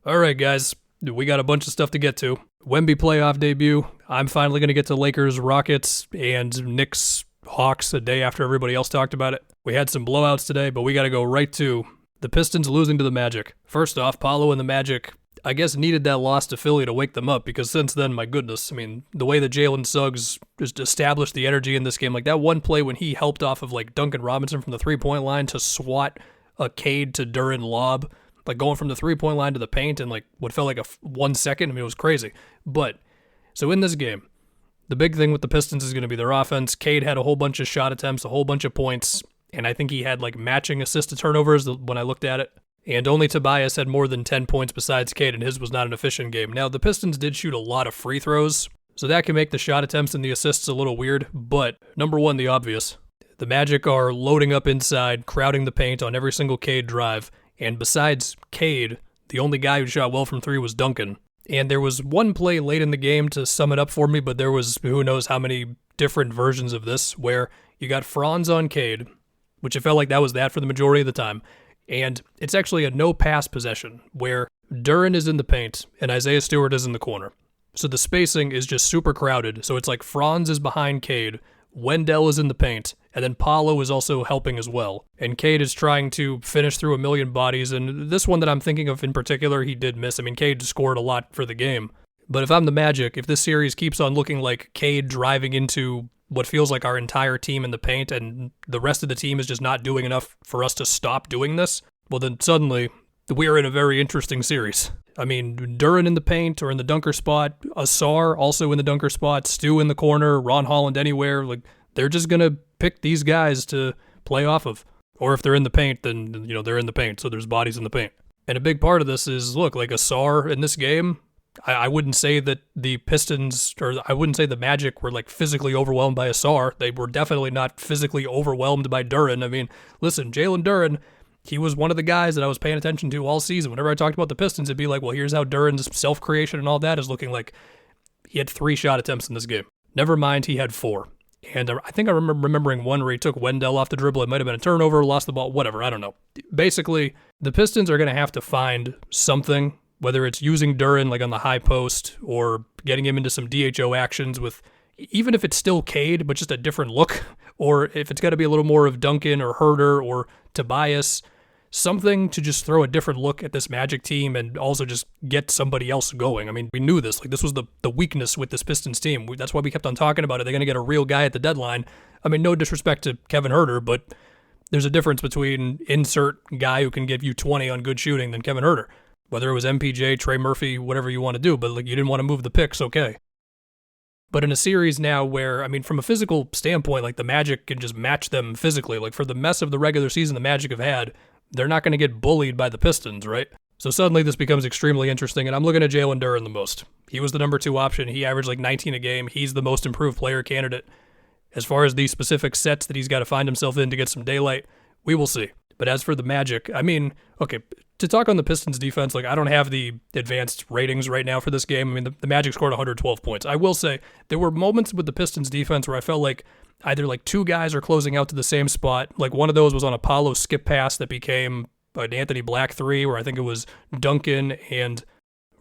All right, guys, we got a bunch of stuff to get to. Wemby playoff debut. I'm finally going to get to Lakers, Rockets, and Knicks, Hawks a day after everybody else talked about it. We had some blowouts today, but we got to go right to the Pistons losing to the Magic. First off, Paolo and the Magic, I guess, needed that loss to Philly to wake them up, because since then, my goodness, I mean, the way that Jalen Suggs just established the energy in this game, like that one play when he helped off of like Duncan Robinson from the three-point line to swat a Cade to Duren lob, like going from the three-point line to the paint in like what felt like 1 second. I mean, it was crazy. But, so in this game, the big thing with the Pistons is going to be their offense. Cade had a whole bunch of shot attempts, a whole bunch of points, and I think he had like matching assist to turnovers when I looked at it. And only Tobias had more than 10 points besides Cade, and his was not an efficient game. Now, the Pistons did shoot a lot of free throws, so that can make the shot attempts and the assists a little weird. But, number one, the obvious. The Magic are loading up inside, crowding the paint on every single Cade drive. And besides Cade, the only guy who shot well from three was Duncan. And there was one play late in the game to sum it up for me, but there was who knows how many different versions of this, where you got Franz on Cade, which it felt like that was that for the majority of the time. And it's actually a no-pass possession, where Duren is in the paint and Isaiah Stewart is in the corner. So the spacing is just super crowded, so it's like Franz is behind Cade, Wendell is in the paint, and then Paolo is also helping as well. And Cade is trying to finish through a million bodies, and this one that I'm thinking of in particular, he did miss. I mean, Cade scored a lot for the game. But if I'm the Magic, if this series keeps on looking like Cade driving into what feels like our entire team in the paint and the rest of the team is just not doing enough for us to stop doing this, well then suddenly we're in a very interesting series. I mean, Duren in the paint or in the dunker spot, Asar also in the dunker spot, Stu in the corner, Ron Holland anywhere, like they're just going to pick these guys to play off of. Or if they're in the paint, then, you know, they're in the paint, so there's bodies in the paint. And a big part of this is, look, like Asar in this game, I wouldn't say that the Pistons, or I wouldn't say the Magic were like physically overwhelmed by Asar. They were definitely not physically overwhelmed by Duren. I mean, listen, Jalen Duren, he was one of the guys that I was paying attention to all season. Whenever I talked about the Pistons, it'd be like, well, here's how Duren's self-creation and all that is looking like. He had 3 shot attempts in this game. Never mind, he had 4. And I think I remember remembering one where he took Wendell off the dribble. It might have been a turnover, lost the ball, whatever, I don't know. Basically, the Pistons are going to have to find something, whether it's using Duren like on the high post or getting him into some DHO actions with, even if it's still Cade, but just a different look, or if it's got to be a little more of Duncan or Herter or Tobias, something to just throw a different look at this Magic team and also just get somebody else going. I mean, we knew this. Like, this was the weakness with this Pistons team. That's why we kept on talking about it. They're going to get a real guy at the deadline. I mean, no disrespect to Kevin Herter, but there's a difference between insert guy who can give you 20 on good shooting than Kevin Herter. Whether it was MPJ, Trey Murphy, whatever you want to do, but like you didn't want to move the picks, okay. But in a series now where, I mean, from a physical standpoint, like the Magic can just match them physically. Like for the mess of the regular season the Magic have had, they're not going to get bullied by the Pistons, right? So suddenly this becomes extremely interesting, and I'm looking at Jalen Duren the most. He was the number 2 option. He averaged like 19 a game. He's the most improved player candidate. As far as the specific sets that he's got to find himself in to get some daylight, we will see. But as for the Magic, I mean, okay, to talk on the Pistons defense, like I don't have the advanced ratings right now for this game. I mean, the Magic scored 112 points. I will say there were moments with the Pistons defense where I felt like either like 2 guys are closing out to the same spot. Like one of those was on a Paolo skip pass that became an Anthony Black 3, where I think it was Duncan and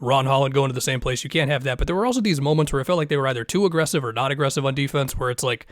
Ron Holland going to the same place. You can't have that. But there were also these moments where I felt like they were either too aggressive or not aggressive on defense, where it's like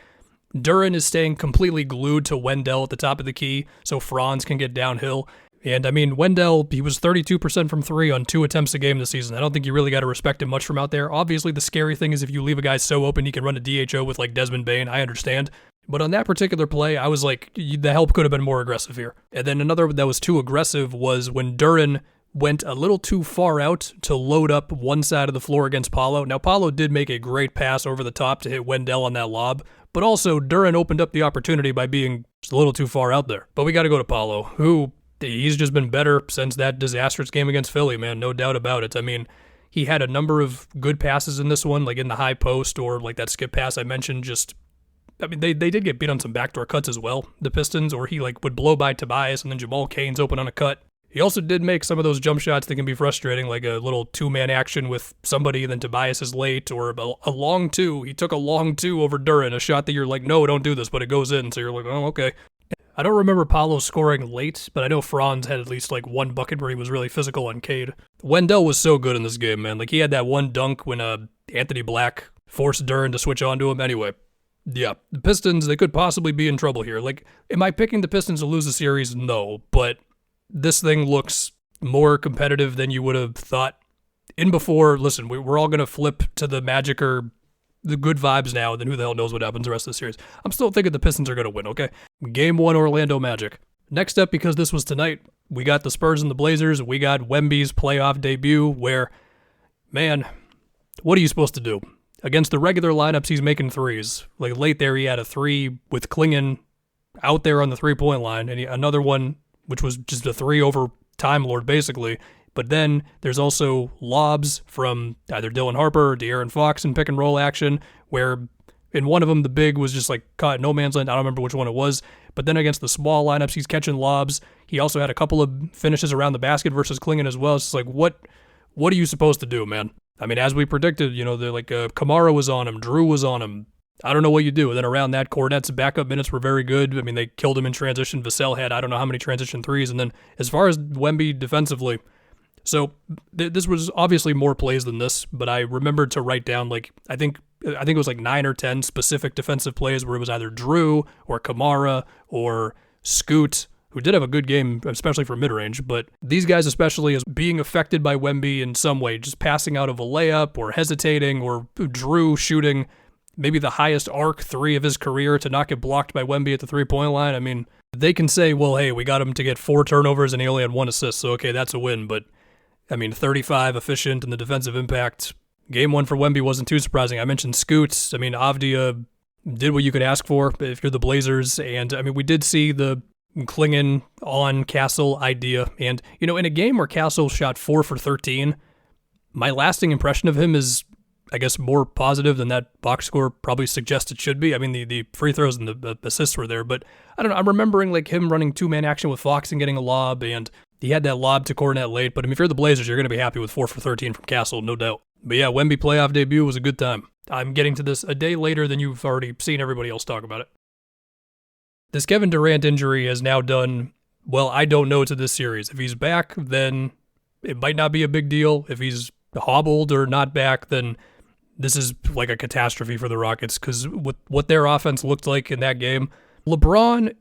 Duren is staying completely glued to Wendell at the top of the key so Franz can get downhill. And I mean, Wendell, he was 32% from 3 on 2 attempts a game this season. I don't think you really got to respect him much from out there. Obviously, the scary thing is if you leave a guy so open, he can run a DHO with like Desmond Bane. I understand. But on that particular play, I was like, the help could have been more aggressive here. And then another that was too aggressive was when Duren went a little too far out to load up one side of the floor against Paolo. Now, Paolo did make a great pass over the top to hit Wendell on that lob, but also Duren opened up the opportunity by being just a little too far out there. But we got to go to Paolo, who he's just been better since that disastrous game against Philly, man, no doubt about it. I mean, he had a number of good passes in this one, like in the high post or like that skip pass I mentioned. Just, I mean, they did get beat on some backdoor cuts as well, the Pistons, or he like would blow by Tobias and then Jamal Cain's open on a cut. He also did make some of those jump shots that can be frustrating, like a little 2-man action with somebody and then Tobias is late, or a long 2. He took a long 2 over Duren, a shot that you're like, no, don't do this, but it goes in, so you're like, oh, okay. I don't remember Paolo scoring late, but I know Franz had at least like one bucket where he was really physical on Cade. Wendell was so good in this game, man. Like, he had that one dunk when Anthony Black forced Duren to switch on to him. Anyway, yeah, the Pistons, they could possibly be in trouble here. Like, am I picking the Pistons to lose the series? No, but this thing looks more competitive than you would have thought. In before, listen, we're all going to flip to the Magic or the good vibes now, then who the hell knows what happens the rest of the series. I'm still thinking the Pistons are going to win, okay? Game 1, Orlando Magic. Next up, because this was tonight, we got the Spurs and the Blazers. We got Wemby's playoff debut where, man, what are you supposed to do? Against the regular lineups, he's making threes. Like, late there, he had a three with Klingon out there on the three-point line, and another one, which was just a three over Time Lord, basically. But then there's also lobs from either Dylan Harper or De'Aaron Fox in pick-and-roll action, where in one of them, the big was just like caught in no man's land. I don't remember which one it was. But then against the small lineups, he's catching lobs. He also had a couple of finishes around the basket versus Klingon as well. It's just like, what are you supposed to do, man? I mean, as we predicted, you know, they're like Kamara was on him, Drew was on him. I don't know what you do. And then around that, Cornette's backup minutes were very good. I mean, they killed him in transition. Vassell had I don't know how many transition threes. And then as far as Wemby defensively, so this was obviously more plays than this, but I remembered to write down, like, I think it was like 9 or 10 specific defensive plays where it was either Drew or Kamara or Scoot, who did have a good game, especially for mid-range, but these guys especially as being affected by Wemby in some way, just passing out of a layup or hesitating, or Drew shooting maybe the highest arc three of his career to not get blocked by Wemby at the three-point line. I mean, they can say, well, hey, we got him to get 4 turnovers and he only had 1 assist, so okay, that's a win, but I mean, 35 efficient and the defensive impact. Game 1 for Wemby wasn't too surprising. I mentioned Scoots. I mean, Avdia did what you could ask for if you're the Blazers. And I mean, we did see the Klingon on Castle idea. And, you know, in a game where Castle shot 4 for 13, my lasting impression of him is, I guess, more positive than that box score probably suggests it should be. I mean, the free throws and the assists were there, but I don't know. I'm remembering like him running 2-man action with Fox and getting a lob, and he had that lob to Cornette late. But I mean, if you're the Blazers, you're going to be happy with 4 for 13 from Castle, no doubt. But yeah, Wemby playoff debut was a good time. I'm getting to this a day later than you've already seen everybody else talk about it. This Kevin Durant injury has now done, well, I don't know to this series. If he's back, then it might not be a big deal. If he's hobbled or not back, then this is like a catastrophe for the Rockets, because with what their offense looked like in that game, LeBron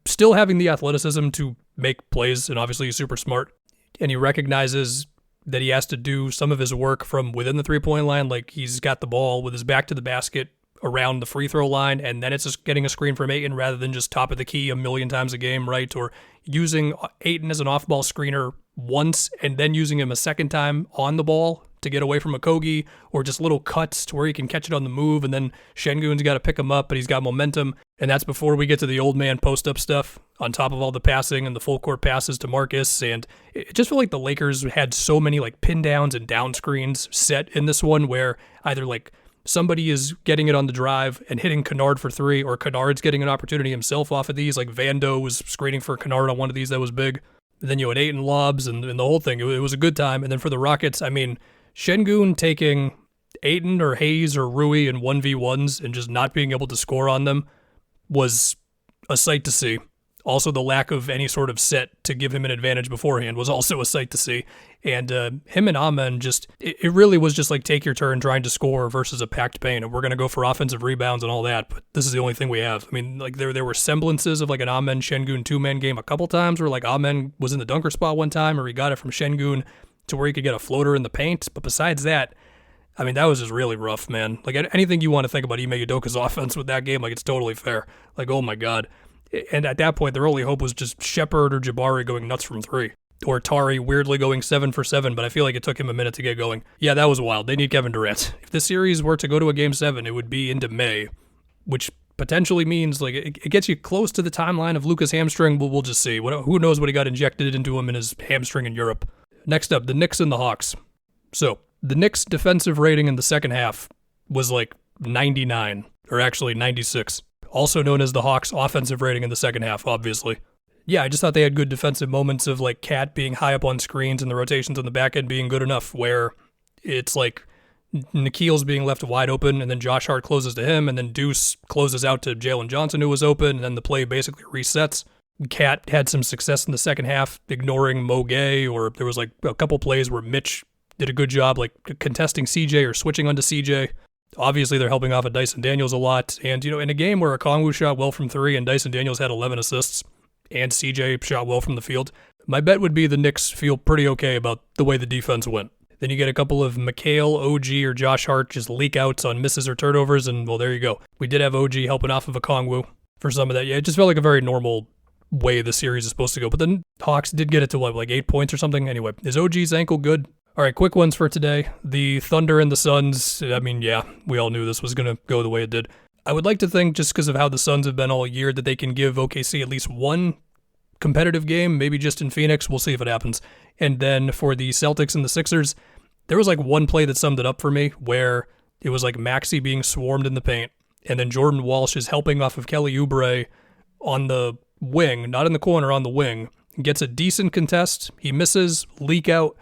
still having the athleticism to make plays, and obviously he's super smart, and he recognizes that he has to do some of his work from within the three-point line, like he's got the ball with his back to the basket around the free throw line, and then it's just getting a screen from Ayton rather than just top of the key a million times a game, right? Or using Ayton as an off-ball screener once and then using him a second time on the ball to get away from Okogie, or just little cuts to where he can catch it on the move, and then Şengün's got to pick him up, but he's got momentum. And that's before we get to the old man post-up stuff, on top of all the passing and the full court passes to Marcus. And it just felt like the Lakers had so many like pin downs and down screens set in this one, where either like somebody is getting it on the drive and hitting Kennard for 3, or Kennard's getting an opportunity himself off of these. Like Vando was screening for Kennard on one of these that was big. And then you had Ayton lobs and the whole thing. It was a good time. And then for the Rockets, I mean, Şengün taking Ayton or Hayes or Rui in 1v1s and just not being able to score on them was a sight to see. Also, the lack of any sort of set to give him an advantage beforehand was also a sight to see. And him and Amen just, it really was just like take your turn trying to score versus a packed paint. And we're going to go for offensive rebounds and all that, but this is the only thing we have. I mean, like there were semblances of like an Amen Şengün 2-man game a couple times where like Amen was in the dunker spot one time, or he got it from Şengün to where he could get a floater in the paint. But besides that, I mean, that was just really rough, man. Like anything you want to think about Ime Udoka's offense with that game, like it's totally fair. Like, oh my God. And at that point, their only hope was just Shepard or Jabari going nuts from 3. Or Tari weirdly going 7 for 7, but I feel like it took him a minute to get going. Yeah, that was wild. They need Kevin Durant. If the series were to go to a Game 7, it would be into May, which potentially means like it gets you close to the timeline of Luka's hamstring, but we'll just see. Who knows what he got injected into him in his hamstring in Europe. Next up, the Knicks and the Hawks. So, the Knicks' defensive rating in the second half was like 99, or actually 96. Also known as the Hawks' offensive rating in the second half, obviously. Yeah, I just thought they had good defensive moments of like Cat being high up on screens and the rotations on the back end being good enough where it's like Nikhil's being left wide open, and then Josh Hart closes to him, and then Deuce closes out to Jalen Johnson, who was open, and then the play basically resets. Cat had some success in the second half, ignoring Mo Gay, or there was like a couple plays where Mitch did a good job, like contesting CJ or switching onto CJ. Obviously, they're helping off of Dyson Daniels a lot. And, in a game where Okongwu shot well from three and Dyson Daniels had 11 assists and CJ shot well from the field, my bet would be the Knicks feel pretty okay about the way the defense went. Then you get a couple of McHale, OG, or Josh Hart just leak outs on misses or turnovers, and, well, there you go. We did have OG helping off of Okongwu for some of that. Yeah, it just felt like a very normal way the series is supposed to go. But then Hawks did get it to, like 8 points or something? Anyway, is OG's ankle good? All right, quick ones for today. The Thunder and the Suns, I mean, yeah, we all knew this was going to go the way it did. I would like to think, just because of how the Suns have been all year, that they can give OKC at least one competitive game, maybe just in Phoenix. We'll see if it happens. And then for the Celtics and the Sixers, there was like one play that summed it up for me, where it was like Maxey being swarmed in the paint, and then Jordan Walsh is helping off of Kelly Oubre on the wing, not in the corner, on the wing, gets a decent contest, he misses, leak out.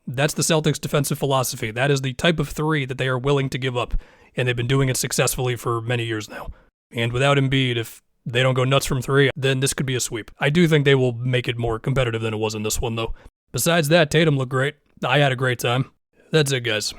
That's the Celtics' defensive philosophy. That is the type of three that they are willing to give up, and they've been doing it successfully for many years now. And without Embiid, if they don't go nuts from three, then this could be a sweep. I do think they will make it more competitive than it was in this one, though. Besides that, Tatum looked great. I had a great time. That's it, guys.